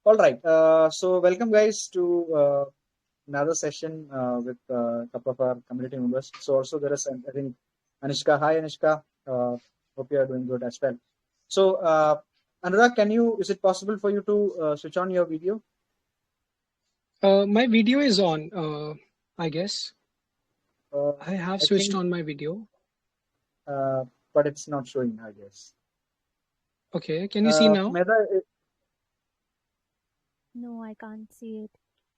All right. So welcome guys to another session with a couple of our community members. So also there is, I think, Anishka. Hi, Anishka. Hope you are doing good as well. So Anurag, is it possible for you to switch on your video? My video is on, I guess. I have I switched think, on my video. but it's not showing, I guess. Okay, can you see now? Medha, No, I can't see it.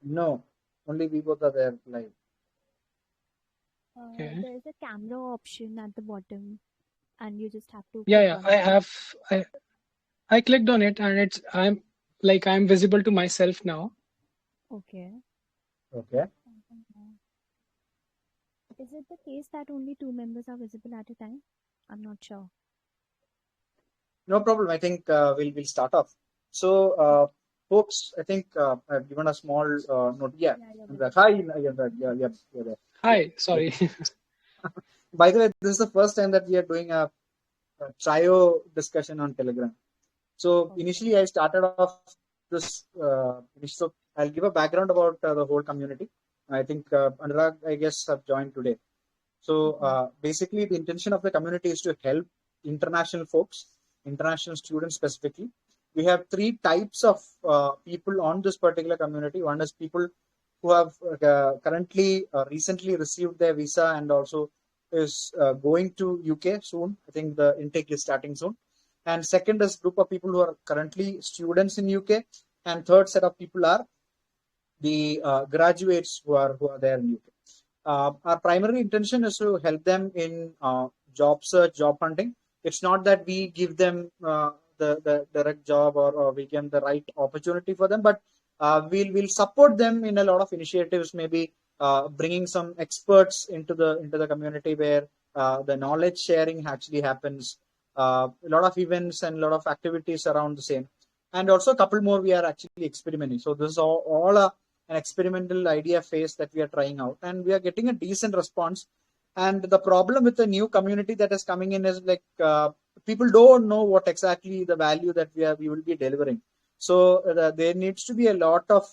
no, only we both are there live. Okay. There's a camera option at the bottom, and you just have to Yeah, click I on it. have. I clicked on it, and I'm visible to myself now. Okay. Okay. Is it the case that only two members are visible at a time? I'm not sure. No problem. I think we'll start off. So, folks, I think I've given a small note. Yeah. Yeah, Hi. Yeah, you're there. Hi, sorry. By the way, this is the first time that we are doing a trio discussion on Telegram. So initially, I started off this. So I'll give a background about the whole community. I think Anurag, I guess, have joined today. So basically, the intention of the community is to help international folks, international students specifically. We have three types of people on this particular community. One is people who have currently recently received their visa and also is going to UK soon. I think the intake is starting soon. And second is group of people who are currently students in UK. And third set of people are the graduates who are there in UK. Our primary intention is to help them in job search, job hunting. It's not that we give them the direct job or we give them the right opportunity for them, but we'll support them in a lot of initiatives, maybe bringing some experts into the community where the knowledge sharing actually happens. A lot of events and a lot of activities around the same, and also a couple more we are actually experimenting. So this is all an experimental idea phase that we are trying out, and we are getting a decent response. And the problem with the new community that is coming in is like people don't know what exactly the value that we will be delivering. So there needs to be a lot of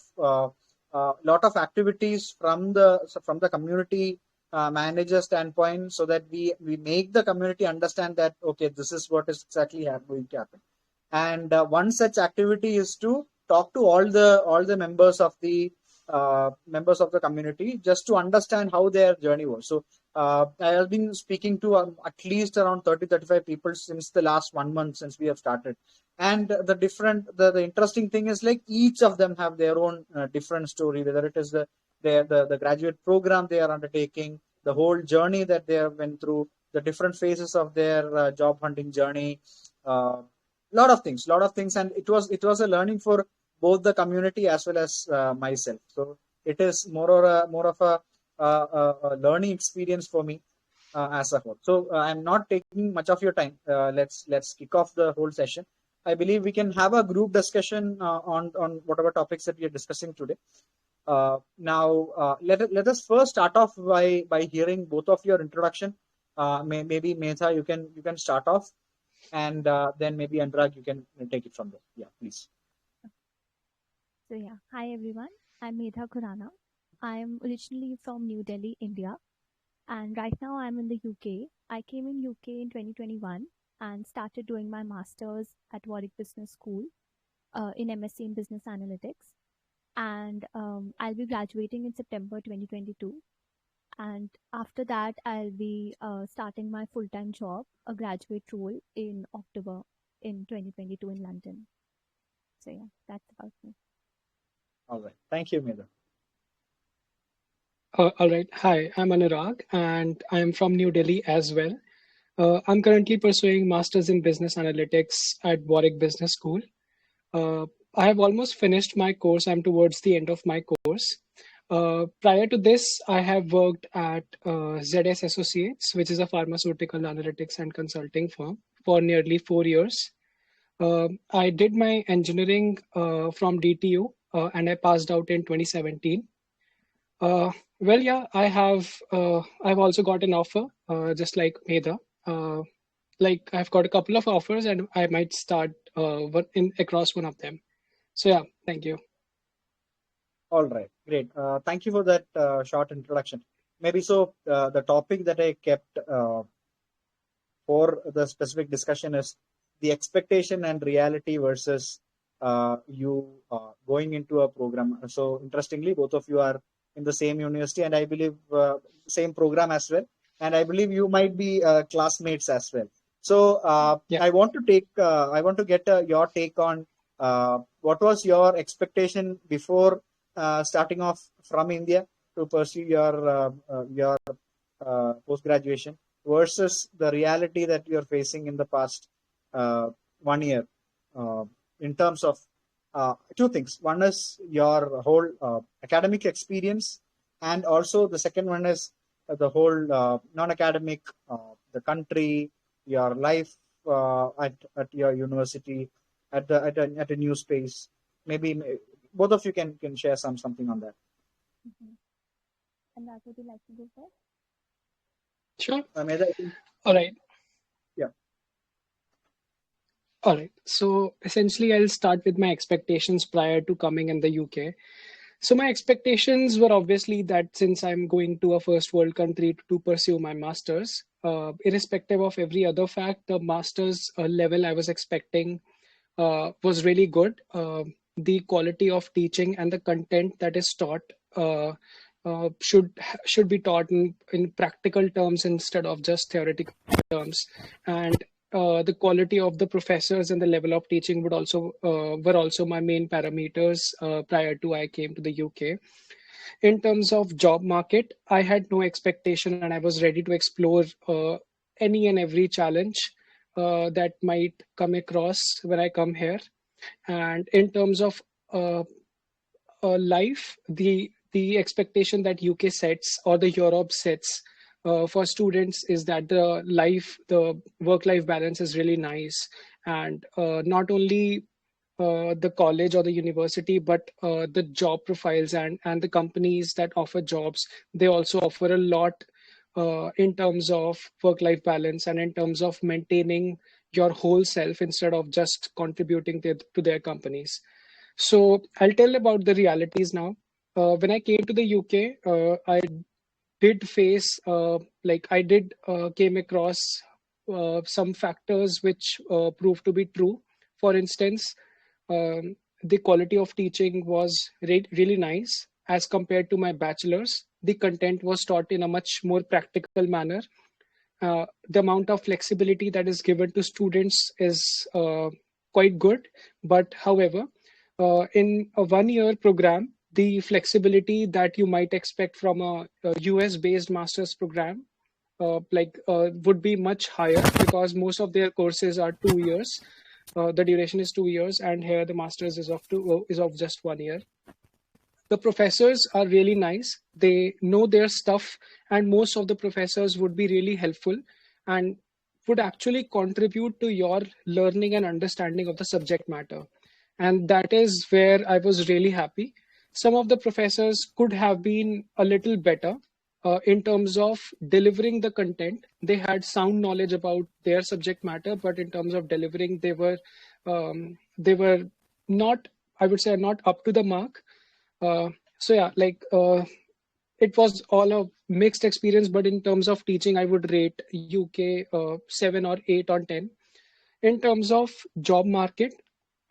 activities from the community manager standpoint, so that we make the community understand that okay, this is what is exactly going to happen. And one such activity is to talk to all the members of the community, just to understand how their journey was. So I have been speaking to at least around 30-35 people since the last 1 month since we have started. And the interesting thing is like each of them have their own different story, whether it is the graduate program they are undertaking, the whole journey that they have went through, the different phases of their job hunting journey, lot of things. And it was a learning for both the community as well as myself. So it is more of a learning experience for me as a whole. So I'm not taking much of your time. Let's kick off the whole session. I believe we can have a group discussion on whatever topics that we are discussing today. Now, let us first start off by hearing both of your introduction. Maybe Medha, you can start off, and then maybe Anurag, you can take it from there. Yeah, please. So yeah, hi everyone. I'm Medha Khurana. I'm originally from New Delhi, India, and right now I'm in the UK. I came in UK in 2021 and started doing my masters at Warwick Business School in MSc in Business Analytics, and I'll be graduating in September 2022. And after that, I'll be starting my full-time job, a graduate role in October in 2022 in London. So yeah, that's about me. All right. Thank you, Medha. All right. Hi, I'm Anurag, and I'm from New Delhi as well. I'm currently pursuing Masters in Business Analytics at Warwick Business School. I have almost finished my course. I'm towards the end of my course. Prior to this, I have worked at ZS Associates, which is a pharmaceutical analytics and consulting firm, for nearly 4 years. I did my engineering from DTU, and I passed out in 2017. Well, yeah, I've also got an offer, just like Medha. Like I've got a couple of offers, and I might start across one of them. So yeah, thank you. All right, great. Thank you for that short introduction. Maybe so the topic that I kept for the specific discussion is the expectation and reality versus you going into a program. So interestingly, both of you are in the same university, and I believe same program as well. And I believe you might be classmates as well. So Yeah. I want to get your take on what was your expectation before starting off from India to pursue your post graduation versus the reality that you're facing in the past 1 year uh, in terms of two things. One is your whole academic experience, and also the second one is the whole non-academic, the country, your life at your university, at a new space. Maybe both of you can share something on that. And that would you like to go first? Sure. Medha, All right. yeah. All right. So essentially, I'll start with my expectations prior to coming in the UK. So my expectations were obviously that since I'm going to a first world country to pursue my master's, irrespective of every other fact, the master's level I was expecting was really good. The quality of teaching and the content that is taught should be taught in practical terms instead of just theoretical terms, and the quality of the professors and the level of teaching were also my main parameters prior to I came to the UK. In terms of job market, I had no expectation and I was ready to explore any and every challenge that might come across when I come here. And in terms of life, the expectation that UK sets or the Europe sets for students is that the work-life balance is really nice, and not only the college or the university, but the job profiles and the companies that offer jobs, they also offer a lot in terms of work-life balance and in terms of maintaining your whole self instead of just contributing to their companies. So I'll tell about the realities now. When I came to the UK, I did face I did came across some factors which proved to be true. For instance, the quality of teaching was really nice as compared to my bachelor's. The content was taught in a much more practical manner. The amount of flexibility that is given to students is quite good. But however, in a 1 year program, the flexibility that you might expect from a US based master's program would be much higher because most of their courses are 2 years. The duration is 2 years, and here the master's is of just 1 year. The professors are really nice. They know their stuff, and most of the professors would be really helpful and would actually contribute to your learning and understanding of the subject matter. And that is where I was really happy. Some of the professors could have been a little better in terms of delivering the content. They had sound knowledge about their subject matter, but in terms of delivering, they were not, I would say, not up to the mark. So yeah, it was all a mixed experience, but in terms of teaching, I would rate UK 7 or 8 on 10. In terms of job market,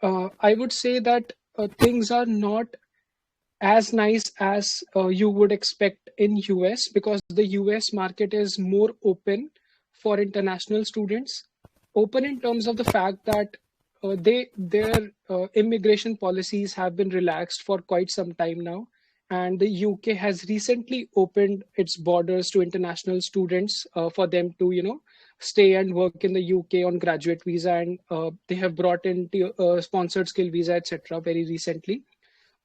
I would say that things are not as nice as you would expect in US, because the US market is more open for international students. Open in terms of the fact that their immigration policies have been relaxed for quite some time now, and the UK has recently opened its borders to international students for them to stay and work in the UK on graduate visa, and they have brought in the sponsored skill visa, etc. very recently.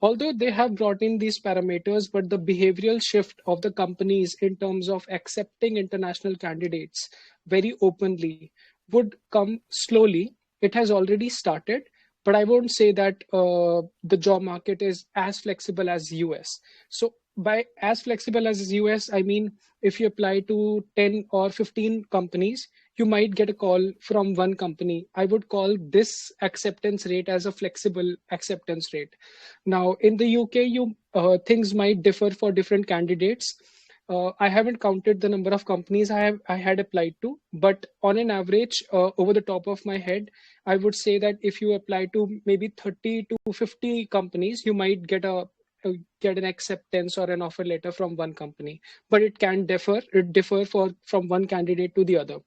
Although they have brought in these parameters, but the behavioral shift of the companies in terms of accepting international candidates very openly would come slowly. It has already started, but I won't say that the job market is as flexible as US. So by as flexible as US, I mean if you apply to 10 or 15 companies, you might get a call from one company. I would call this acceptance rate as a flexible acceptance rate. Now, in the UK, things might differ for different candidates. I haven't counted the number of companies I had applied to, but on an average, over the top of my head, I would say that if you apply to maybe 30 to 50 companies, you might get an acceptance or an offer letter from one company, but it differ from one candidate to the other.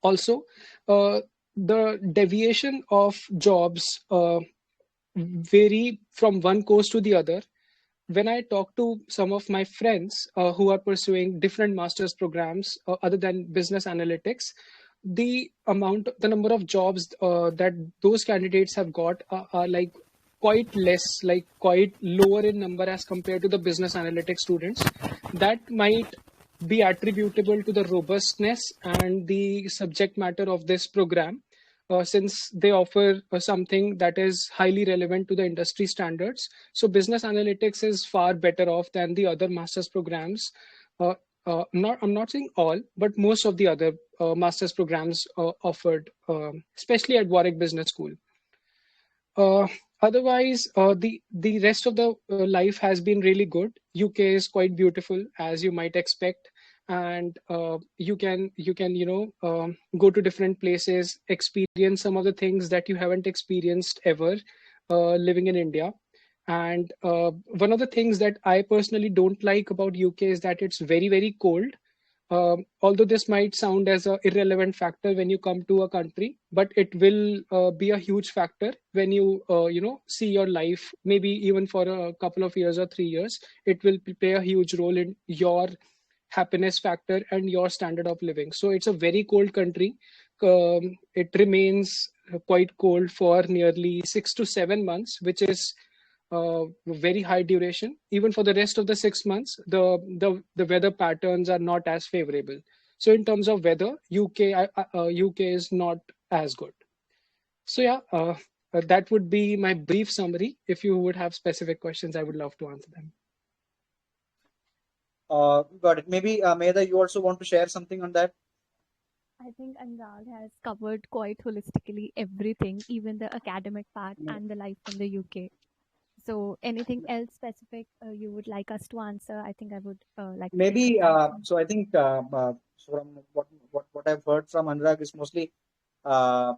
Also, the deviation of jobs vary from one course to the other. When I talk to some of my friends who are pursuing different master's programs other than business analytics, the number of jobs that those candidates have got are like quite less, like quite lower in number as compared to the business analytics students. That might be attributable to the robustness and the subject matter of this program, since they offer something that is highly relevant to the industry standards. So business analytics is far better off than the other master's programs. I'm not saying all, but most of the other master's programs offered, especially at Warwick Business School. Otherwise, the rest of the life has been really good. UK is quite beautiful, as you might expect, and you can go to different places, experience some of the things that you haven't experienced ever living in India. And one of the things that I personally don't like about UK is that it's very, very cold. Although this might sound as an irrelevant factor when you come to a country, but it will be a huge factor when you see your life, maybe even for a couple of years or 3 years. It will play a huge role in your happiness factor and your standard of living. So it's a very cold country. It remains quite cold for nearly 6 to 7 months, which is very high duration. Even for the rest of the 6 months, the weather patterns are not as favorable. So in terms of weather, UK is not as good. So yeah, that would be my brief summary. If you would have specific questions, I would love to answer them. Got it. Maybe Medha, you also want to share something on that? I think Anurag has covered quite holistically everything, even the academic part and the life in the UK. So anything else specific you would like us to answer? I think I would like to Maybe. take some time. So I think from what I've heard from Anurag is mostly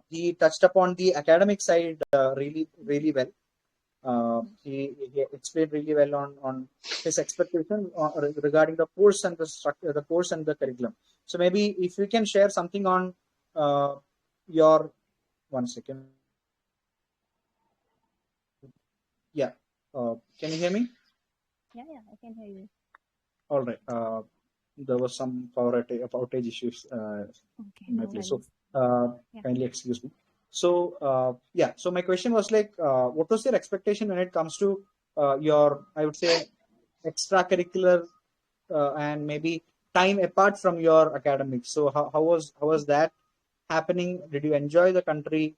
he touched upon the academic side really well. He explained really well on his expectation regarding the course and the structure, the course and the curriculum. So maybe if you can share something on your 1 second. Yeah. Can you hear me? Yeah, I can hear you. All right. There was some power outage issues Okay, in my no place. worries. So Yeah. kindly excuse me. So yeah. So my question was like, what was your expectation when it comes to your, I would say, extracurricular and maybe time apart from your academics? So how was that happening? Did you enjoy the country?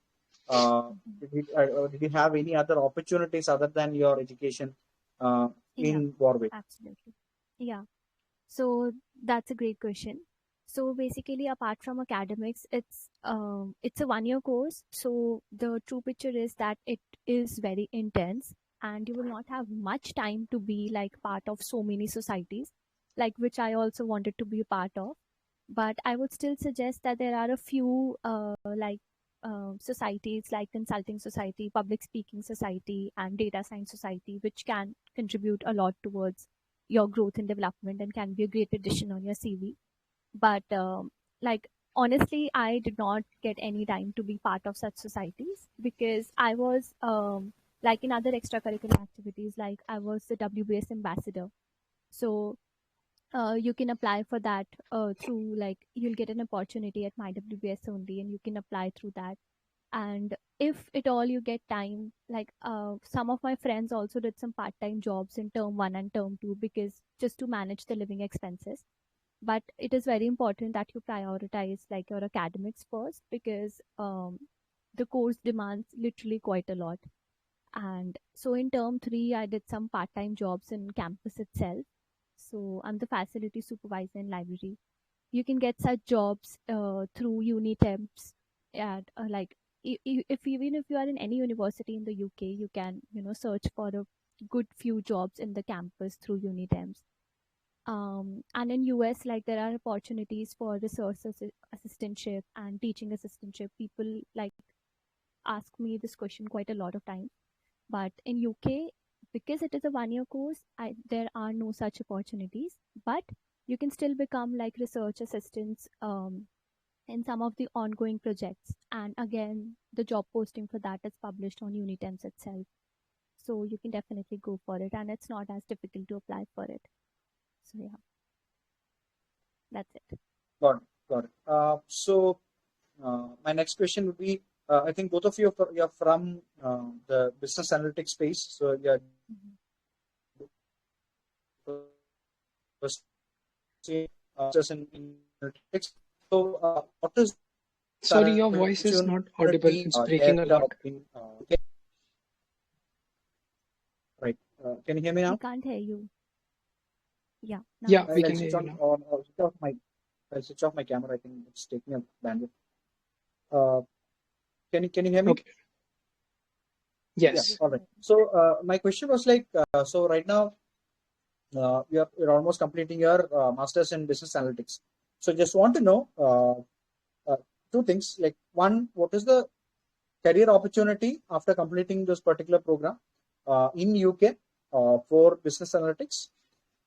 Did you have any other opportunities other than your education Yeah, in Warwick? absolutely. Yeah. So that's a great question. So basically, apart from academics, it's a 1 year course. So the true picture is that it is very intense, and you will not have much time to be like part of so many societies, like which I also wanted to be a part of. But I would still suggest that there are a few societies like consulting society, public speaking society, and data science society, which can contribute a lot towards your growth and development and can be a great addition on your CV. But like honestly, I did not get any time to be part of such societies because I was like in other extracurricular activities, like I was the WBS ambassador. So you can apply for that through, like, you'll get an opportunity at my WBS only, and you can apply through that. And if at all you get time, like some of my friends also did some part-time jobs in term 1 and term 2 because just to manage the living expenses. But it is very important that you prioritize like your academics first, because the course demands literally quite a lot. And so in term 3 I did some part-time jobs in campus itself. So I'm the facility supervisor in library. you can get such jobs through uni temps at like if even if you are in any university in the UK, you can search for a good few jobs in the campus through uni temps. And in US, like there are opportunities for research assistantship and teaching assistantship. People like ask me this question quite a lot of times, but in UK, because it is a 1 year course, there are no such opportunities. But you can still become like research assistants in some of the ongoing projects. And again, the job posting for that is published on Unitemps itself. So you can definitely go for it, and it's not as difficult to apply for it. So yeah, that's it. Got it. My next question would be, I think both of you you're from the business analytics space, so you're just in analytics. So, what is Sorry, your voice is not audible. It's breaking a lot. Right. Can you hear me now? We can't hear you. Yeah. Yeah, we can hear you now. I'll switch off my camera. I think it's taking up bandwidth. Can you hear me? Okay. Yes. Yeah, all right. So my question was like, so right now you're almost completing your master's in business analytics. So just want to know two things. Like one, what is the career opportunity after completing this particular program in UK for business analytics?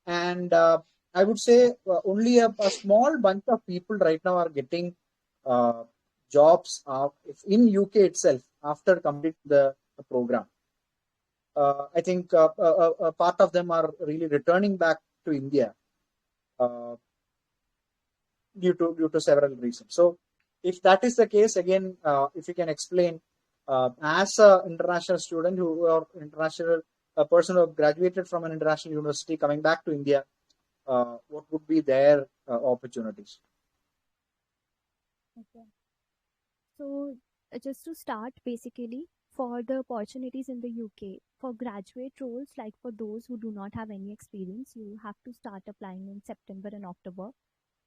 And I would say only a small bunch of people right now are getting jobs in UK itself after completing the program. I think part of them are really returning back to India due to several reasons. So if that is the case, again, if you can explain, as an international student a person who graduated from an international university coming back to India, what would be their opportunities? Okay. So just to start, basically, for the opportunities in the UK, for graduate roles, like for those who do not have any experience, you have to start applying in September and October.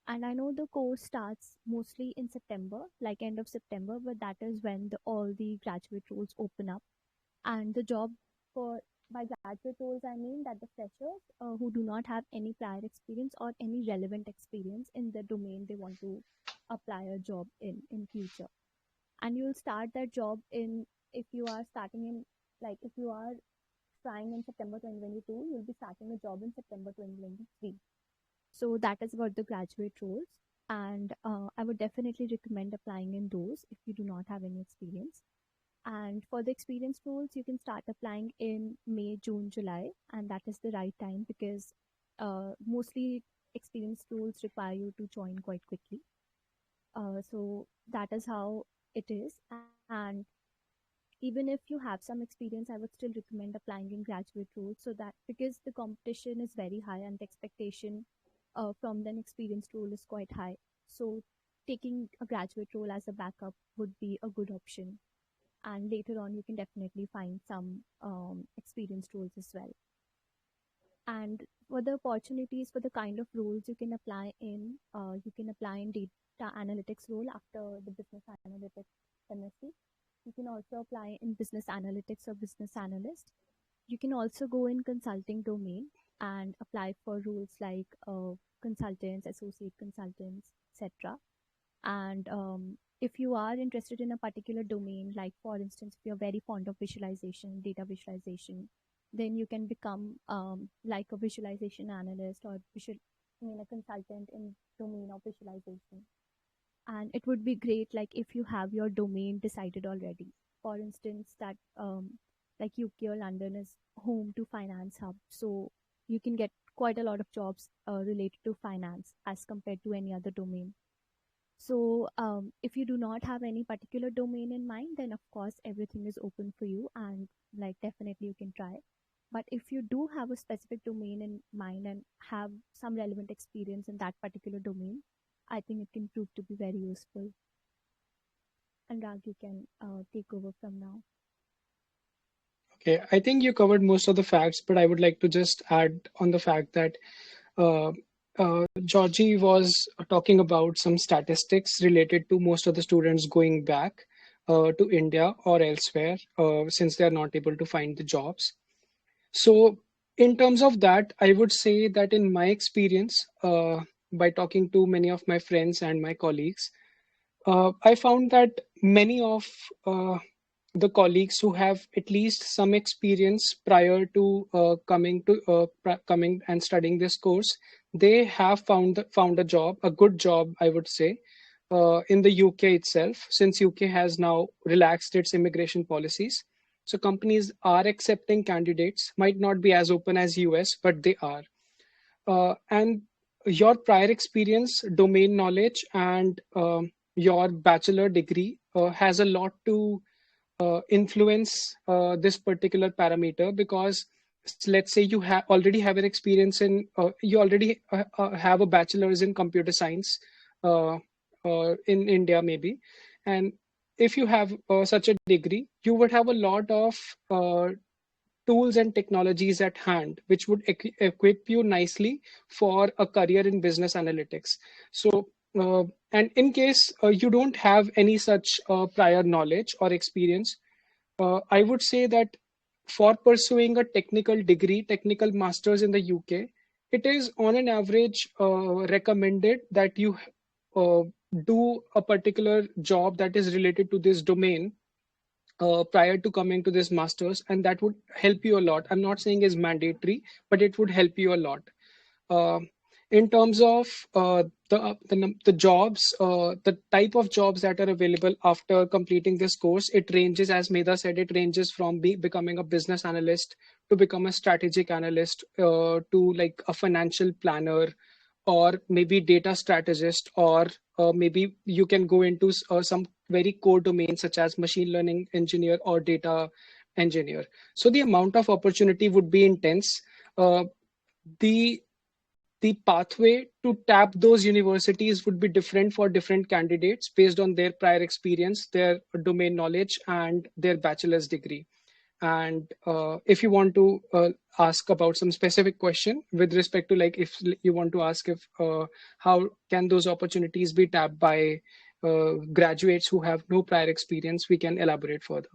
And I know the course starts mostly in September, like end of September, but that is when all the graduate roles open up. And the job by graduate roles, I mean that the freshers who do not have any prior experience or any relevant experience in the domain they want to apply a job in future. And you'll start that job if you are trying in September 2022, you'll be starting a job in September 2023. So that is about the graduate roles. And I would definitely recommend applying in those if you do not have any experience. And for the experienced roles, you can start applying in May, June, July. And that is the right time because mostly experienced roles require you to join quite quickly. So that is how it is. And even if you have some experience, I would still recommend applying in graduate roles, so that because the competition is very high and the expectation from an experienced role is quite high. So taking a graduate role as a backup would be a good option. And later on, you can definitely find some experienced roles as well. And for the opportunities for the kind of roles you can apply in data analytics role after the business analytics MSc. You can also apply in business analytics or business analyst. You can also go in consulting domain and apply for roles like consultants, associate consultants, etc. And if you are interested in a particular domain, like for instance, if you're very fond of visualization, data visualization, then you can become like a visualization analyst or a consultant in domain of visualization. And it would be great, like if you have your domain decided already. For instance, that like UK or London is home to finance hub, so you can get quite a lot of jobs related to finance as compared to any other domain. So if you do not have any particular domain in mind, then of course everything is open for you, and like definitely you can try. But if you do have a specific domain in mind and have some relevant experience in that particular domain, I think it can prove to be very useful. Anurag, you can take over from now. Okay, I think you covered most of the facts, but I would like to just add on the fact that Georgie was talking about some statistics related to most of the students going back to India or elsewhere since they are not able to find the jobs. So, in terms of that, I would say that in my experience, by talking to many of my friends and my colleagues, I found that many of the colleagues who have at least some experience prior to coming and studying this course, they have found a job, a good job, I would say, in the UK itself, since UK has now relaxed its immigration policies. So companies are accepting candidates, might not be as open as US, but they are. And your prior experience, domain knowledge, and your bachelor degree has a lot to influence this particular parameter, because let's say you already have an experience in you already have a bachelor's in computer science uh, in India maybe, and if you have such a degree, you would have a lot of tools and technologies at hand which would equip you nicely for a career in business analytics. So and in case you don't have any such prior knowledge or experience, I would say that for pursuing a technical degree, technical masters in the UK, it is on an average recommended that you uh, do a particular job that is related to this domain prior to coming to this masters, and that would help you a lot. I'm not saying is mandatory, but it would help you a lot. uh, in terms of the jobs, the type of jobs that are available after completing this course, it ranges, as Medha said, it ranges from becoming a business analyst to become a strategic analyst, to like a financial planner, or maybe data strategist, or maybe you can go into some very core domains such as machine learning engineer or data engineer. So the amount of opportunity would be intense. The the pathway to tap those universities would be different for different candidates based on their prior experience, their domain knowledge, and their bachelor's degree. And if you want to ask about some specific question with respect to, like, if you want to ask if how can those opportunities be tapped by graduates who have no prior experience, we can elaborate further.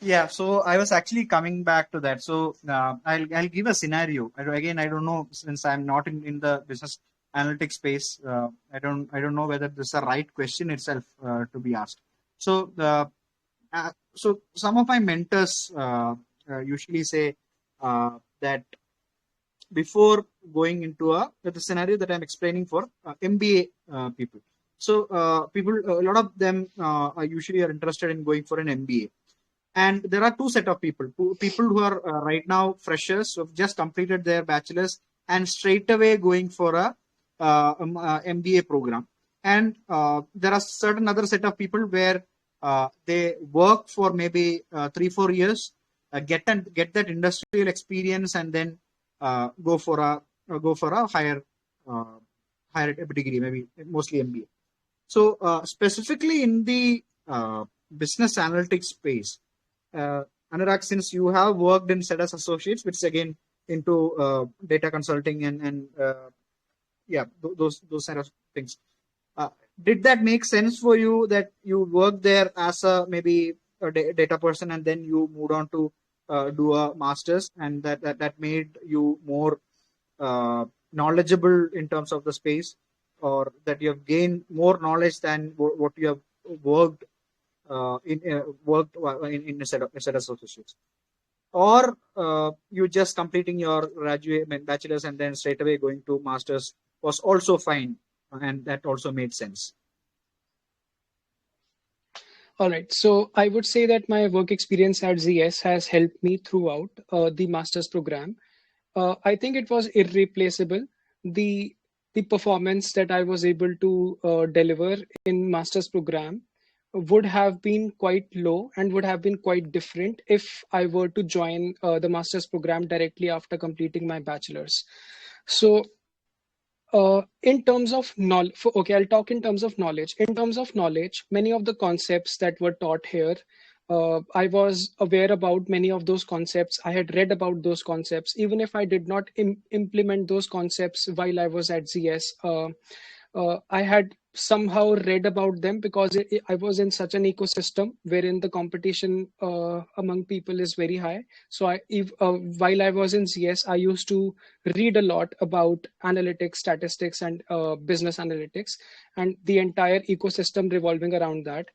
Yeah, so I was actually coming back to that. So I'll give a scenario. Again, I don't know, since I'm not in the business analytics space. I don't know whether this is a right question itself to be asked. So so some of my mentors usually say that before going into the scenario that I'm explaining for MBA people. So people, a lot of them are usually are interested in going for an MBA. And there are two set of people who are right now freshers who have just completed their bachelor's and straight away going for a MBA program. And there are certain other set of people where they work for maybe 3-4 years, get that industrial experience, and then go for a higher degree, maybe mostly MBA. So specifically in the business analytics space, Anurag, since you have worked in SEDAS Associates, which is again into data consulting and yeah, those kind of things. Did that make sense for you that you worked there as a maybe a data person, and then you moved on to do a master's, and that made you more knowledgeable in terms of the space, or that you have gained more knowledge than what you have worked in a set of associates, or you just completing your bachelor's and then straight away going to master's was also fine, and that also made sense? All right. So I would say that my work experience at ZS has helped me throughout the master's program. I think it was irreplaceable. The the performance that I was able to deliver in master's program would have been quite low and would have been quite different if I were to join the master's program directly after completing my bachelor's. So in terms of knowledge, okay, I'll talk in terms of knowledge. In terms of knowledge, many of the concepts that were taught here I was aware about many of those concepts. I had read about those concepts, even if I did not implement those concepts while I was at ZS. I had somehow read about them because I was in such an ecosystem wherein the competition among people is very high. So while I was in ZS, I used to read a lot about analytics, statistics, and business analytics, and the entire ecosystem revolving around that.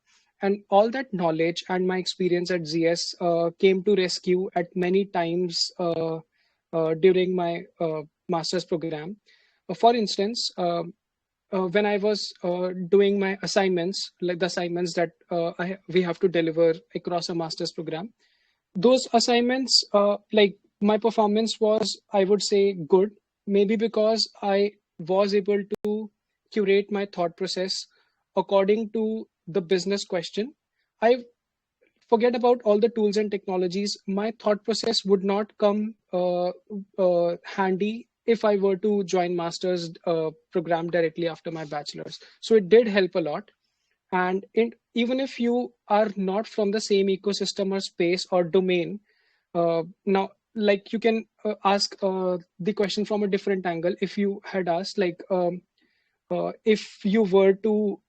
And all that knowledge and my experience at ZS came to rescue at many times during my master's program. For instance, when I was doing my assignments, like the assignments that we have to deliver across a master's program, those assignments, like my performance was, I would say, good. Maybe because I was able to curate my thought process according to the business question. I forget about all the tools and technologies. My thought process would not come handy if I were to join master's program directly after my bachelor's. So it did help a lot. And even if you are not from the same ecosystem or space or domain, now, like, you can ask the question from a different angle. If you had asked, like, if you were to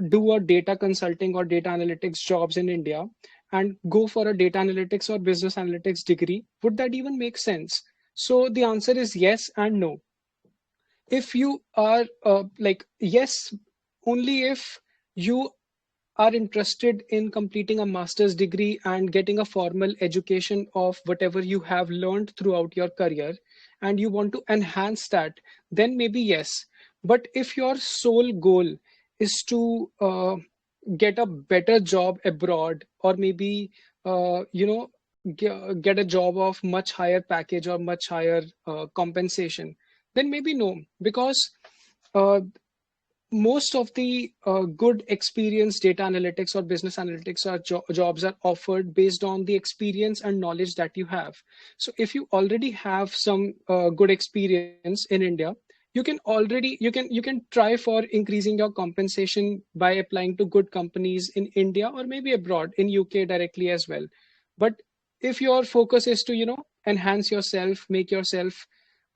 do a data consulting or data analytics jobs in India and go for a data analytics or business analytics degree, would that even make sense? So the answer is yes and no. If you are like, yes, only if you are interested in completing a master's degree and getting a formal education of whatever you have learned throughout your career, and you want to enhance that, then maybe yes. But if your sole goal is to get a better job abroad, or maybe get a job of much higher package or much higher compensation, then maybe no, because uh, most of the good experience data analytics or business analytics or jobs are offered based on the experience and knowledge that you have. So if you already have some good experience in India, you can try for increasing your compensation by applying to good companies in India or maybe abroad in UK directly as well. But if your focus is to enhance yourself, make yourself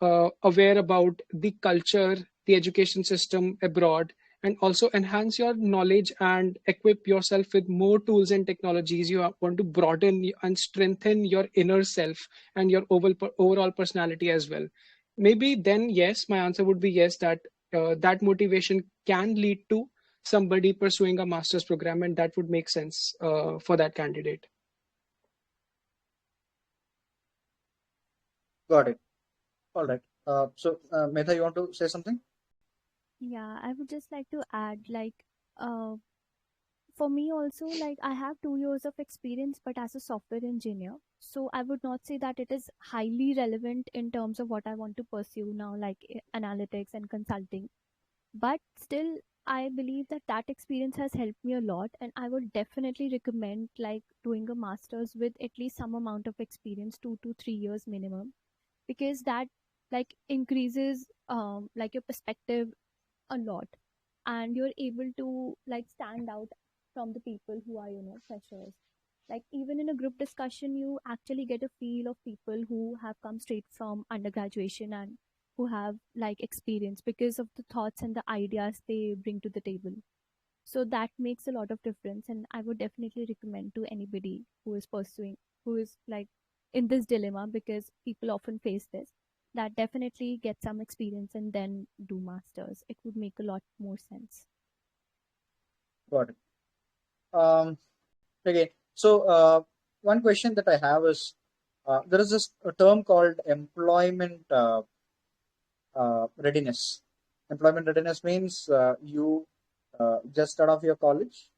aware about the culture, the education system abroad, and also enhance your knowledge and equip yourself with more tools and technologies, you want to broaden and strengthen your inner self and your overall personality as well, maybe then yes, my answer would be yes, that that motivation can lead to somebody pursuing a master's program, and that would make sense for that candidate. Got it. All right. Medha, you want to say something? Yeah, I would just like to add, like, uh, for me also, like, I have 2 years of experience, but as a software engineer. So I would not say that it is highly relevant in terms of what I want to pursue now, like analytics and consulting. But still, I believe that that experience has helped me a lot, and I would definitely recommend like doing a master's with at least some amount of experience, 2 to 3 years minimum, because that like increases like your perspective a lot, and you're able to like stand out from the people who are freshers. Like even in a group discussion, you actually get a feel of people who have come straight from undergraduation and who have like experience because of the thoughts and the ideas they bring to the table. So that makes a lot of difference, and I would definitely recommend to anybody who is pursuing, who is like in this dilemma, because people often face this, that definitely get some experience and then do masters. It would make a lot more sense. Got it. Okay. One question that I have is, there is this a term called employment readiness. Employment readiness means you just start off your college.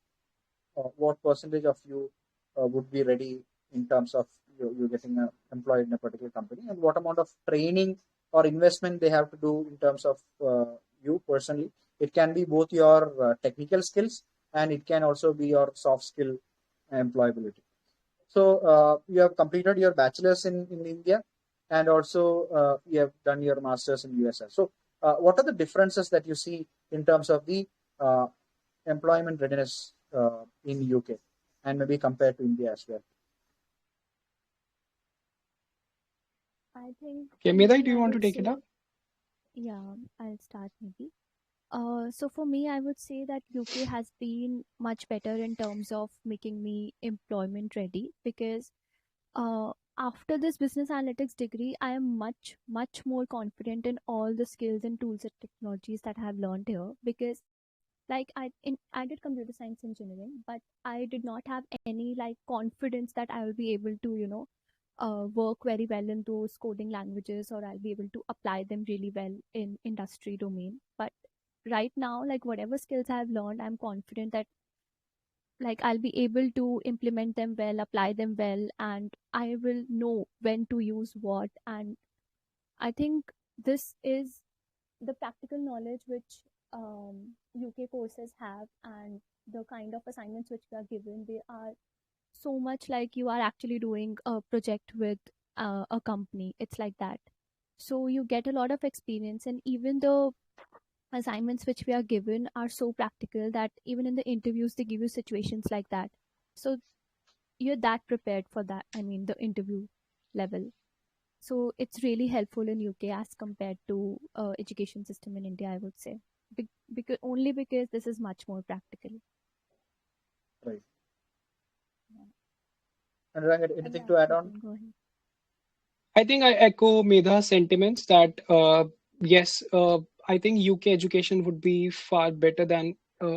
What percentage of you would be ready in terms of you getting employed in a particular company, and what amount of training or investment they have to do in terms of you personally. It can be both your technical skills, and it can also be your soft skill employability. So you have completed your bachelor's in India, and also you have done your master's in USA. So what are the differences that you see in terms of the employment readiness in UK? and maybe compared to India as well? I think Okay, for Medha, me, do you I want to would take it say, up? yeah, I'll start maybe. So for me, I would say that UK has been much better in terms of making me employment ready because after this business analytics degree, I am much more confident in all the skills and tools and technologies that I have learned here. Because like I did computer science engineering, but I did not have any like confidence that I will be able to work very well in those coding languages, or I'll be able to apply them really well in industry domain. But right now, like whatever skills I've learned, I'm confident that like I'll be able to implement them well, apply them well, and I will know when to use what. And I think this is the practical knowledge which UK courses have, and the kind of assignments which we are given, they are so much like you are actually doing a project with a company. It's like that. So you get a lot of experience, and even the assignments which we are given are so practical that even in the interviews they give you situations like that. So you're that prepared for that. I mean, the interview level. So it's really helpful in UK as compared to education system in India, I would say. Because only because this is much more practical. Right. Yeah. Anurag, anything to add on? Go ahead. I think I echo Medha's sentiments that yes, I think UK education would be far better than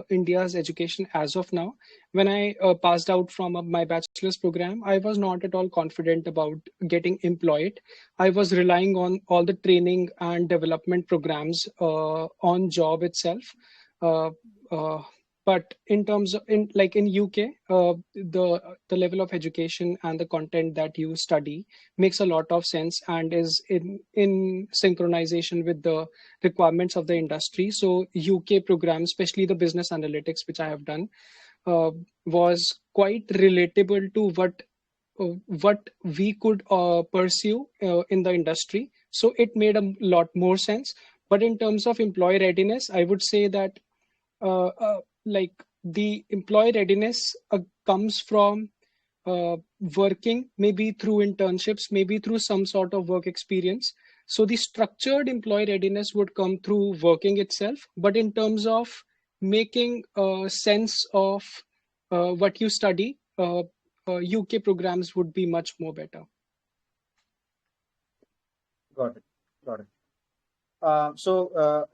India's education as of now. When I passed out from my bachelor's program, I was not at all confident about getting employed. I was relying on all the training and development programs on job itself. Uh, uh, but in terms of in UK, the level of education and the content that you study makes a lot of sense and is in synchronization with the requirements of the industry. So UK programs, especially the business analytics, which I have done, was quite relatable to what we could pursue in the industry. So it made a lot more sense. But in terms of employee readiness, I would say that like the employee readiness comes from working, maybe through internships, maybe through some sort of work experience. So the structured employee readiness would come through working itself. But in terms of making sense of what you study, UK programs would be much more better. Got it. Got it.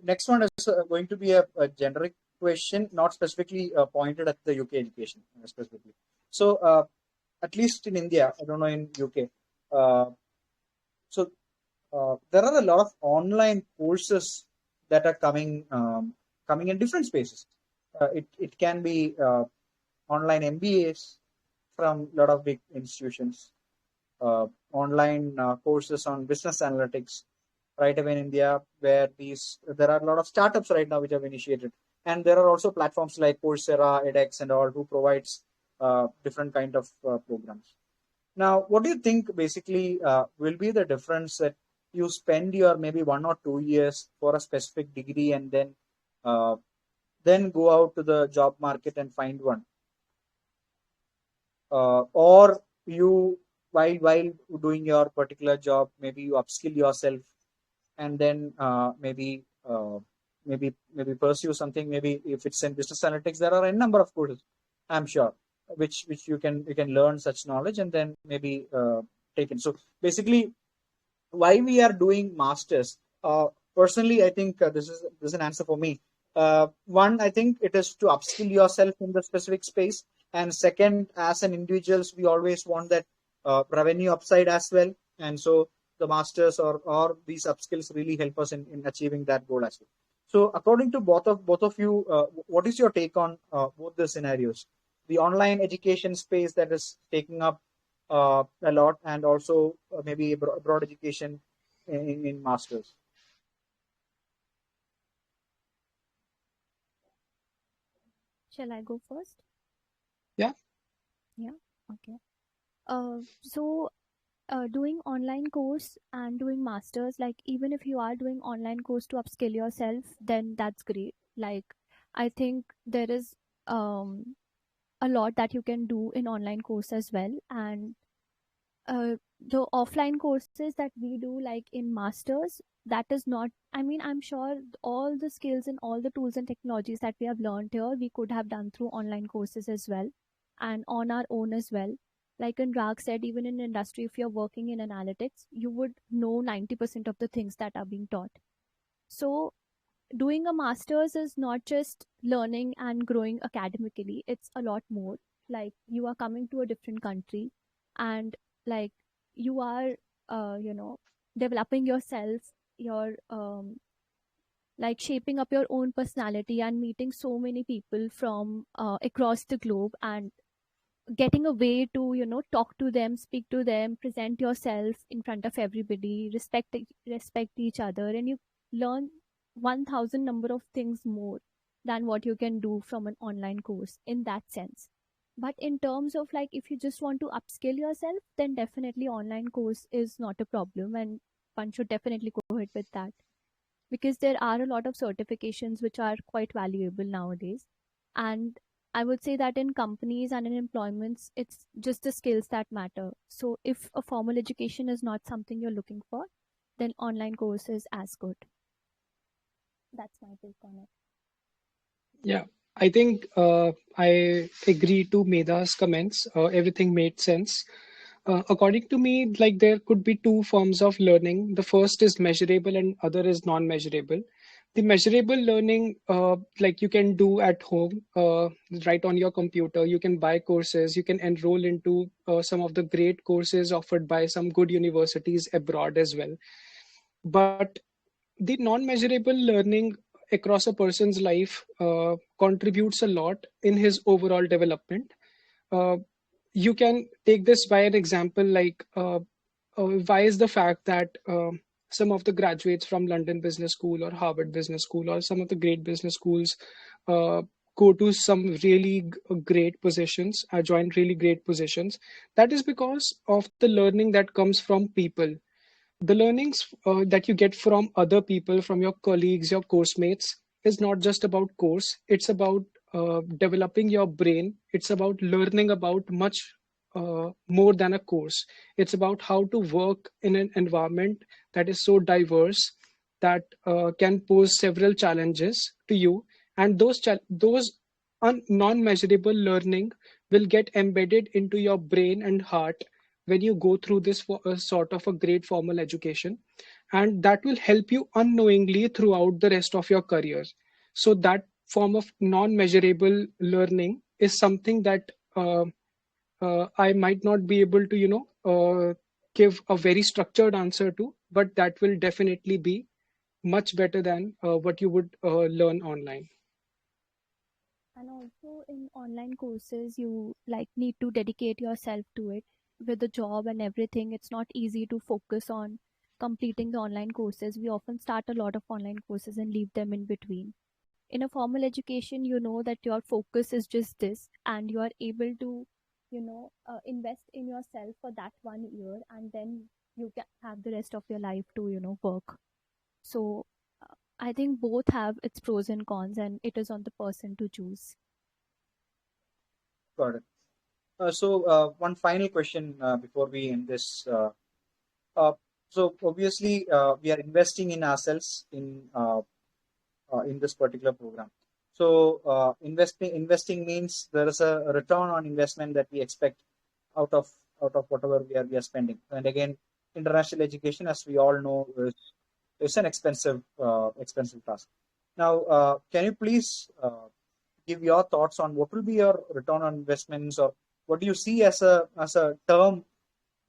Next one is going to be a generic question, not specifically pointed at the UK education specifically. So at least in India, I don't know in UK. So there are a lot of online courses that are coming in different spaces. It can be online MBAs from a lot of big institutions, online courses on business analytics right away in India, where there are a lot of startups right now which have initiated, and there are also platforms like Coursera, edX, and all who provides different kind of programs. Now, what do you think basically will be the difference that you spend your maybe 1 or 2 years for a specific degree and then go out to the job market and find one, or you while doing your particular job, maybe you upskill yourself and then maybe pursue something. Maybe if it's in business analytics, there are a number of courses, I'm sure, which you can learn such knowledge and then maybe take it. So basically, why we are doing masters? Personally, I think this is an answer for me. One, I think it is to upskill yourself in the specific space, and second, as an individuals, we always want that revenue upside as well, and so the masters or these upskills really help us in achieving that goal as well. So, according to both of you, what is your take on both the scenarios? The online education space that is taking up a lot, and also maybe broad education in masters. Shall I go first? Yeah. Yeah. Okay. So doing online course and doing masters, like even if you are doing online course to upskill yourself, then that's great. Like I think there is um a lot that you can do in online course as well. And the offline courses that we do, like in masters, that is not, I mean, I'm sure all the skills and all the tools and technologies that we have learned here, we could have done through online courses as well, and on our own as well. Like Anurag said, even in industry, if you're working in analytics, you would know 90% of the things that are being taught. So doing a master's is not just learning and growing academically, it's a lot more. Like, you are coming to a different country, and like, you are developing yourself, your like shaping up your own personality and meeting so many people from across the globe, and getting a way to talk to them, speak to them, present yourself in front of everybody, respect each other, and you learn 1000 number of things more than what you can do from an online course in that sense. But in terms of, like, if you just want to upskill yourself, then definitely online course is not a problem, and one should definitely go ahead with that, because there are a lot of certifications which are quite valuable nowadays. And I would say that in companies and in employments, it's just the skills that matter. So if a formal education is not something you're looking for, then online course is as good. That's my take on it. Yeah, I think I agree to Medha's comments. Everything made sense. According to me, like, there could be two forms of learning. The first is measurable and other is non-measurable. The measurable learning, like, you can do at home, right on your computer. You can buy courses. You can enroll into some of the great courses offered by some good universities abroad as well. But the non-measurable learning across a person's life contributes a lot in his overall development. Uh, you can take this by an example, like, why is the fact that some of the graduates from London Business School or Harvard Business School or some of the great business schools uh, go to some really great positions, join really great positions? That is because of the learning that comes from people. The learnings that you get from other people, from your colleagues, your course mates, is not just about course. It's about developing your brain. It's about learning about much more than a course. It's about how to work in an environment that is so diverse, that can pose several challenges to you. And those non-measurable learning will get embedded into your brain and heart when you go through this sort of a great formal education, and that will help you unknowingly throughout the rest of your career. So that form of non-measurable learning is something that I might not be able to give a very structured answer to, but that will definitely be much better than what you would learn online. And also in online courses, you like need to dedicate yourself to it. With the job and everything, it's not easy to focus on completing the online courses. We often start a lot of online courses and leave them in between. In a formal education, you know that your focus is just this, and you are able to invest in yourself for that 1 year, and then you can have the rest of your life to work. So I think both have its pros and cons, and it is on the person to choose. Got it. So one final question before we end this. So obviously we are investing in ourselves in this particular program. So investing means there is a return on investment that we expect out of whatever we are spending. And again, international education, as we all know, is an expensive task. Now, can you please give your thoughts on what will be your return on investments, or what do you see as a term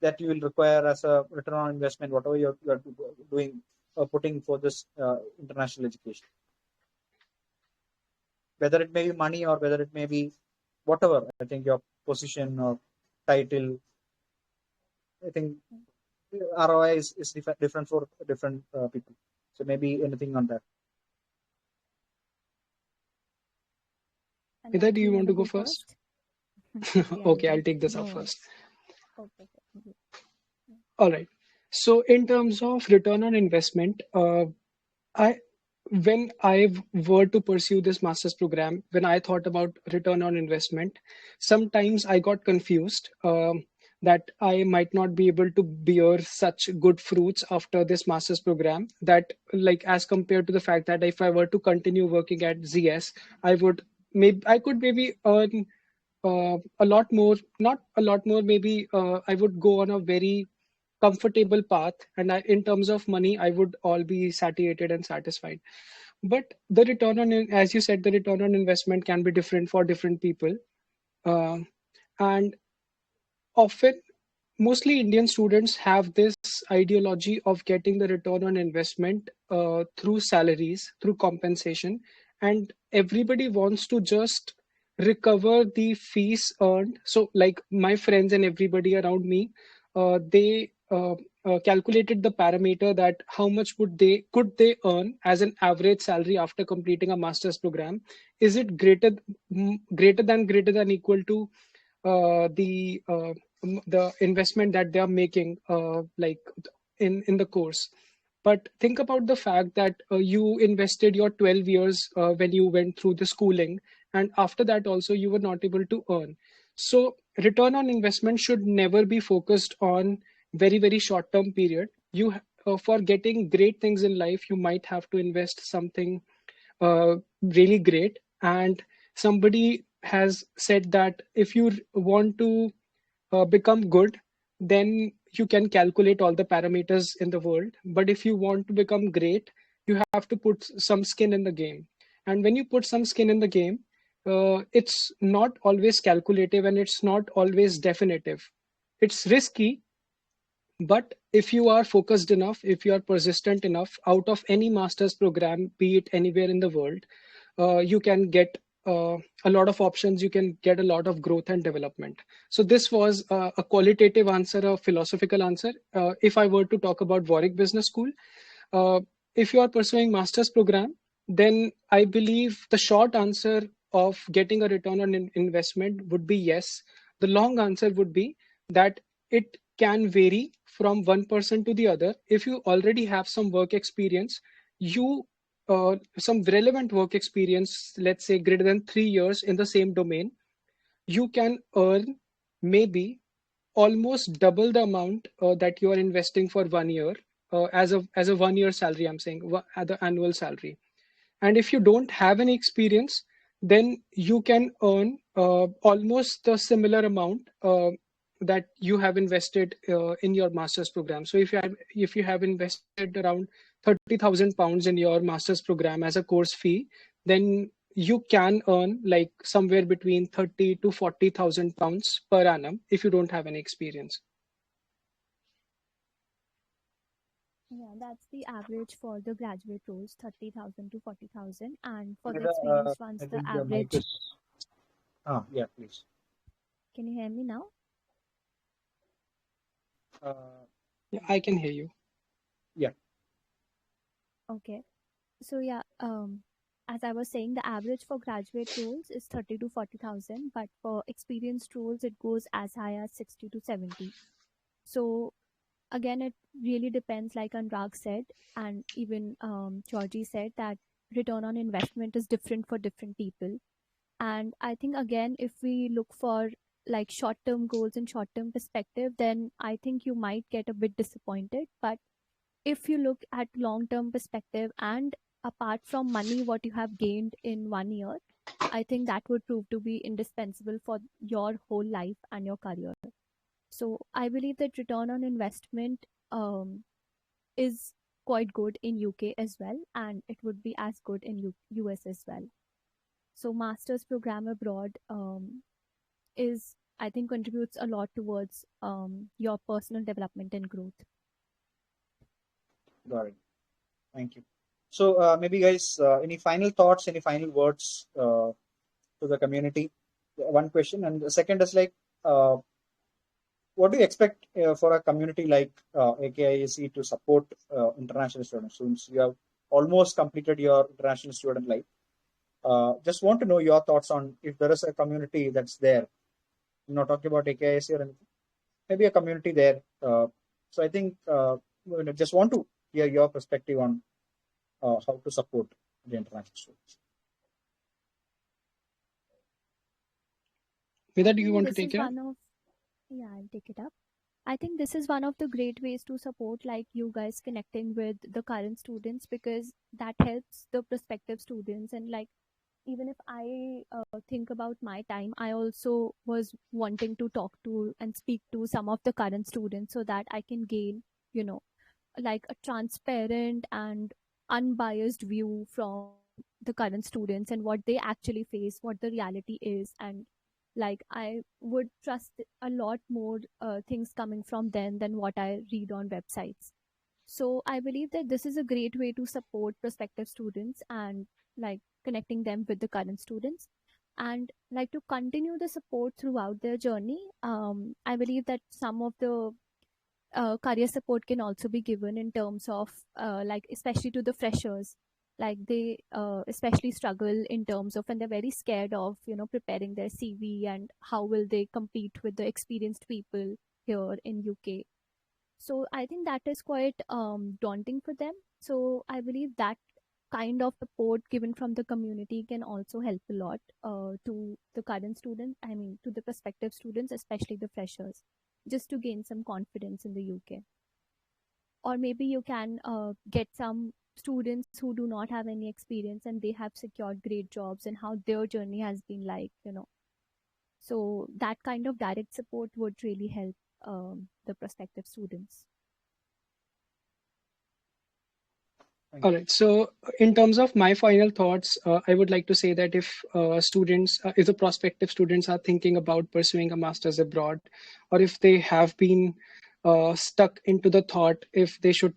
that you will require as a return on investment, whatever you're doing or putting for this international education? Whether it may be money or whether it may be whatever, I think your position or title, I think ROI is different for different people. So maybe anything on that. And Medha, do you want to wanna go first? Yeah, Okay, you I'll take this go up ahead. first. Okay. All right. So in terms of return on investment, I when I were to pursue this master's program, when I thought about return on investment, sometimes I got confused that I might not be able to bear such good fruits after this master's program. That, like, as compared to the fact that if I were to continue working at ZS, I could maybe earn a lot more, not a lot more, maybe I would go on a very comfortable path, and in terms of money, I would all be satiated and satisfied. But the return on, as you said, the return on investment can be different for different people. Uh, and often, mostly Indian students have this ideology of getting the return on investment through salaries, through compensation, and everybody wants to just recover the fees earned. So, like my friends and everybody around me, they calculated the parameter that how much could they earn as an average salary after completing a master's program. Is it greater than equal to the investment that they are making, like in the course? But think about the fact that you invested your 12 years when you went through the schooling, and after that also you were not able to earn. So return on investment should never be focused on very short term period. For getting great things in life, you might have to invest something really great. And somebody has said that if you want to become good, then you can calculate all the parameters in the world. But if you want to become great, you have to put some skin in the game. And when you put some skin in the game, it's not always calculative and it's not always definitive. It's risky, but if you are focused enough, if you are persistent enough, out of any master's program, be it anywhere in the world, you can get a lot of options. You can get a lot of growth and development. So this was a qualitative answer, a philosophical answer. If I were to talk about Warwick Business School, uh, if you are pursuing master's program, then I believe the short answer of getting a return on investment would be yes. The long answer would be that it can vary from one person to the other. If you already have some work experience, you some relevant work experience, let's say greater than 3 years in the same domain, you can earn maybe almost double the amount that you are investing for 1 year, as a 1 year salary. I'm saying at the annual salary. And if you don't have any experience, then you can earn almost the similar amount that you have invested in your master's program. So if you have invested around £30,000 in your master's program as a course fee, then you can earn like somewhere between 30 to 40,000 pounds per annum if you don't have any experience. Yeah, that's the average for the graduate roles, 30,000 to 40,000. And for the Medha, experienced I ones, the think your mic average. is. Yeah, please. Can you hear me now? Yeah, I can hear you. Yeah. Okay. So yeah, as I was saying, the average for graduate roles is 30 to 40,000, but for experienced roles, it goes as high as 60 to 70. So again, it really depends, like Anurag said, and even Georgie said, that return on investment is different for different people. And I think, again, if we look for like short term goals and short term perspective, then I think you might get a bit disappointed. But if you look at long term perspective, and apart from money, what you have gained in 1 year, I think that would prove to be indispensable for your whole life and your career. So I believe that return on investment is quite good in UK as well, and it would be as good in US as well. So master's program abroad is, I think, contributes a lot towards your personal development and growth. Got it. Thank you. So maybe guys, any final thoughts, any final words to the community? One question, and the second is like, what do you expect for a community like AKIAC to support international students? Since you have almost completed your international student life, just want to know your thoughts on if there is a community that's there. I'm not talking about AKIAC or anything. Maybe a community there. So I think just want to hear your perspective on how to support the international students. Medha, do you want to take it? Yeah, I'll take it up. I think this is one of the great ways to support, like you guys connecting with the current students, because that helps the prospective students. And like, even if I think about my time, I also was wanting to talk to and speak to some of the current students so that I can gain, you know, like a transparent and unbiased view from the current students and what they actually face, what the reality is. And like, I would trust a lot more things coming from them than what I read on websites. So I believe that this is a great way to support prospective students and like connecting them with the current students, and like to continue the support throughout their journey. I believe that some of the career support can also be given in terms of like, especially to the freshers, like they especially struggle in terms of, and they're very scared of, you know, preparing their CV and how will they compete with the experienced people here in UK. So I think that is quite daunting for them. So I believe that kind of support given from the community can also help a lot to the current students, I mean to the prospective students, especially the freshers, just to gain some confidence in the UK. Or maybe you can get some students who do not have any experience and they have secured great jobs and how their journey has been like, you know. So that kind of direct support would really help the prospective students. All right. So, in terms of my final thoughts, I would like to say that if if the prospective students are thinking about pursuing a master's abroad, or if they have been stuck into the thought if they should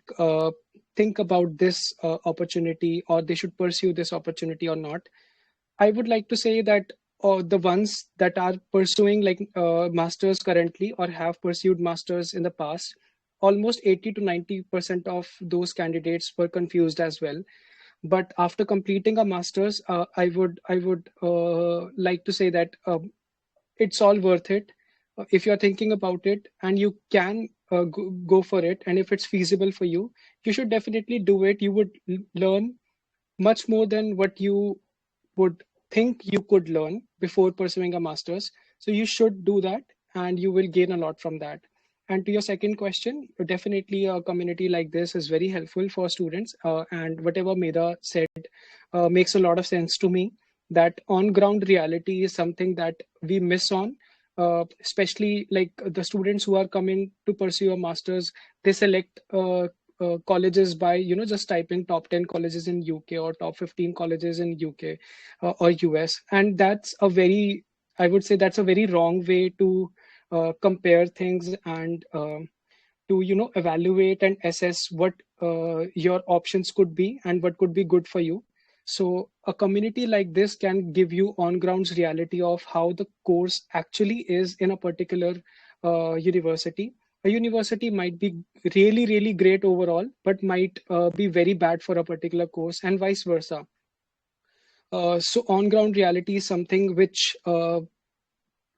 think about this opportunity or they should pursue this opportunity or not, I would like to say that the ones that are pursuing like masters currently or have pursued masters in the past, almost 80 to 90% of those candidates were confused as well. But after completing a masters, I would like to say that it's all worth it if you're thinking about it and you can go for it, and if it's feasible for you, you should definitely do it. You would learn much more than what you would think you could learn before pursuing a master's. So you should do that and you will gain a lot from that. And to your second question, definitely a community like this is very helpful for students. And whatever Medha said makes a lot of sense to me, that on ground reality is something that we miss on. Especially like the students who are coming to pursue a master's, they select colleges by just typing top 10 colleges in UK or top 15 colleges in UK or US, and that's a very, I would say that's a very wrong way to compare things and to evaluate and assess what your options could be and what could be good for you. So a community like this can give you on grounds reality of how the course actually is in a particular university. A university might be really, really great overall, but might be very bad for a particular course, and vice versa. So on ground reality is something which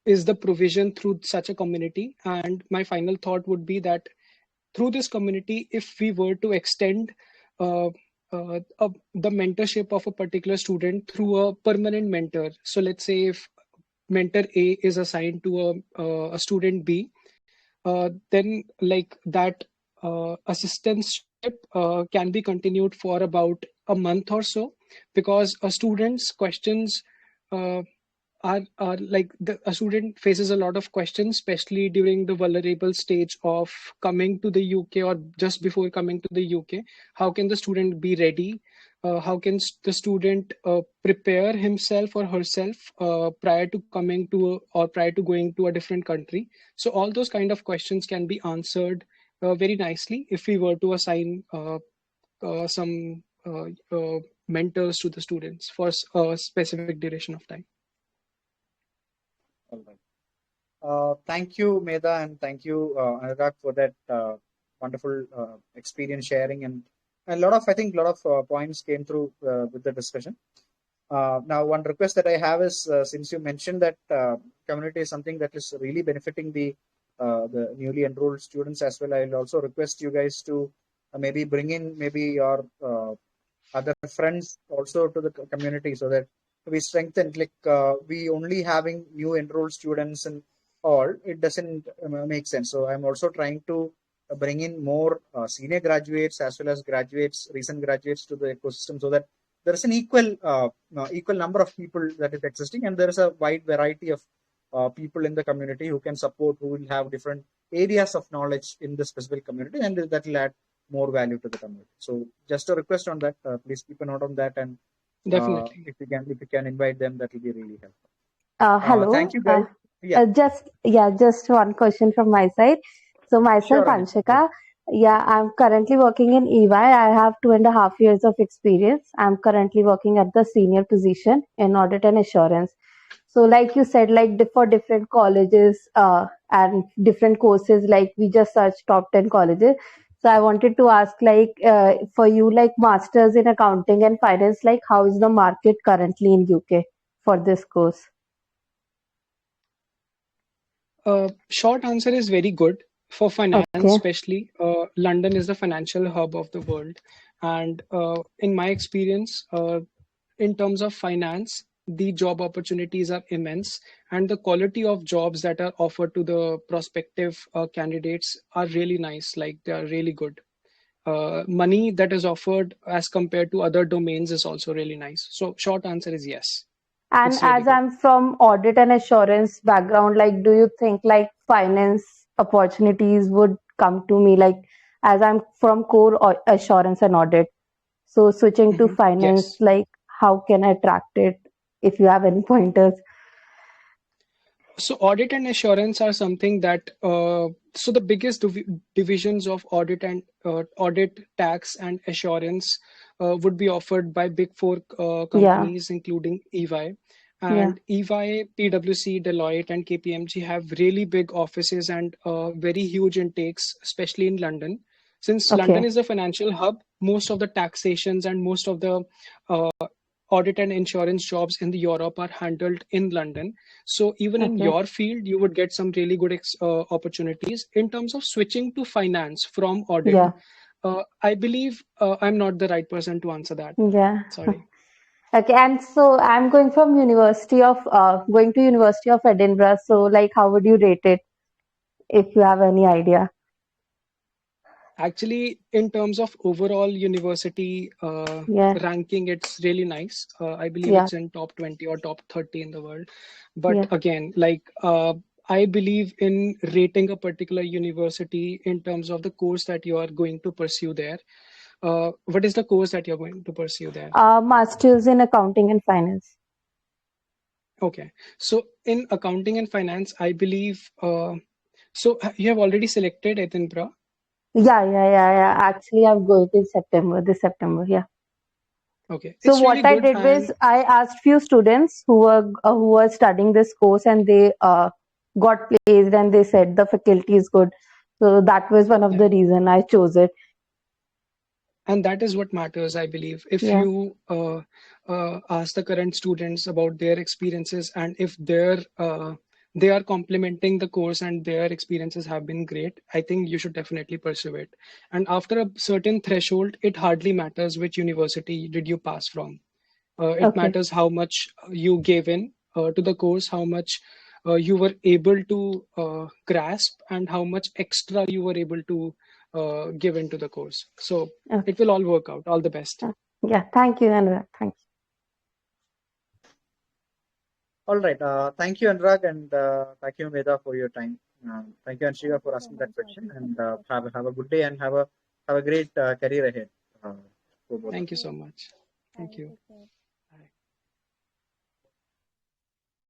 is the provision through such a community. And my final thought would be that through this community, if we were to extend uh, the mentorship of a particular student through a permanent mentor. So let's say if mentor A is assigned to a student B, then like that assistantship can be continued for about a month or so, because a student's questions uh, are like a student faces a lot of questions, especially during the vulnerable stage of coming to the UK or just before coming to the UK. How can the student be ready? How can the student prepare himself or herself prior to coming to or prior to going to a different country? So all those kind of questions can be answered very nicely if we were to assign some mentors to the students for a specific duration of time. All right. Thank you, Medha, and thank you, Anurag, for that wonderful experience sharing, and a lot of, I think, a lot of points came through with the discussion. Now, one request that I have is, since you mentioned that community is something that is really benefiting the newly enrolled students as well, I'll also request you guys to maybe bring in maybe your other friends also to the community, so that we strengthen. Like we only having new enrolled students and all, it doesn't make sense. So I'm also trying to bring in more senior graduates as well as graduates, recent graduates to the ecosystem, so that there is an equal number of people that is existing, and there is a wide variety of people in the community who can support, who will have different areas of knowledge in the specific community, and that will add more value to the community. So just a request on that, please keep a note on that, and Definitely. if you can invite them, that will be really helpful. Hello. Thank you, guys. Just one question from my side. So myself, Sure, Anil. Anshika. Yeah, I'm currently working in EY. I have 2.5 years of experience. I'm currently working at the senior position in audit and assurance. So, like you said, like for different colleges and different courses, like we just searched top 10 colleges. So I wanted to ask, like, for you, like masters in accounting and finance, like how is the market currently in UK for this course? Short answer is very good for finance, Okay. especially. London is the financial hub of the world, and in my experience, in terms of finance, the job opportunities are immense, and the quality of jobs that are offered to the prospective candidates are really nice. Like they are really good. Money that is offered as compared to other domains is also really nice. So, short answer is yes. And It's really as good. I'm from audit and assurance background, like, do you think like finance opportunities would come to me? Like, as I'm from core assurance and audit, so switching to finance, Yes. like, how can I attract it? If you have any pointers. So audit and assurance are something that so the biggest divisions of audit, tax, and assurance would be offered by big four Yeah, companies, including EY. yeah, And EY, PwC, Deloitte, and KPMG have really big offices and very huge intakes, especially in London. Since London okay, is a financial hub, most of the taxations and most of the uh, audit and insurance jobs in the Europe are handled in London. So even in okay, your field, you would get some really good opportunities in terms of switching to finance from audit. yeah, I believe I'm not the right person to answer that. yeah. Sorry. Okay, and so I'm going to University of Edinburgh. So, like, how would you rate it if you have any idea? Actually, in terms of overall university Yeah, ranking, it's really nice. I believe yeah, it's in top 20 or top 30 in the world. But yeah. again, I believe in rating a particular university in terms of the course that you are going to pursue there. What is the course that you're going to pursue there? Masters in accounting and finance. Okay. So in accounting and finance, I believe, you have already selected Edinburgh. Yeah. Actually, I'm going in September, this September. Yeah. Okay. So It's really what I good. did was And I asked few students who were studying this course, and they got placed, and they said the faculty is good. So that was one of yeah. the reason I chose it. And that is what matters, I believe. If Yeah. you ask the current students about their experiences, and if they are complementing the course and their experiences have been great, I think you should definitely pursue it. And after a certain threshold, it hardly matters which university did you pass from. It Okay. matters how much you gave in to the course, how much you were able to grasp, and how much extra you were able to give into the course. So Okay. it will all work out. All the best. Yeah. Thank you, Anurag. Thank you. All right. Thank you, Anurag, and thank you, Medha, for your time. Thank you, Anshika, Thank you for so asking that much, question, Arjun, for and this session. have a good day, and have a great career ahead for both of Thank you you. so much. Thank Bye. you. Take care.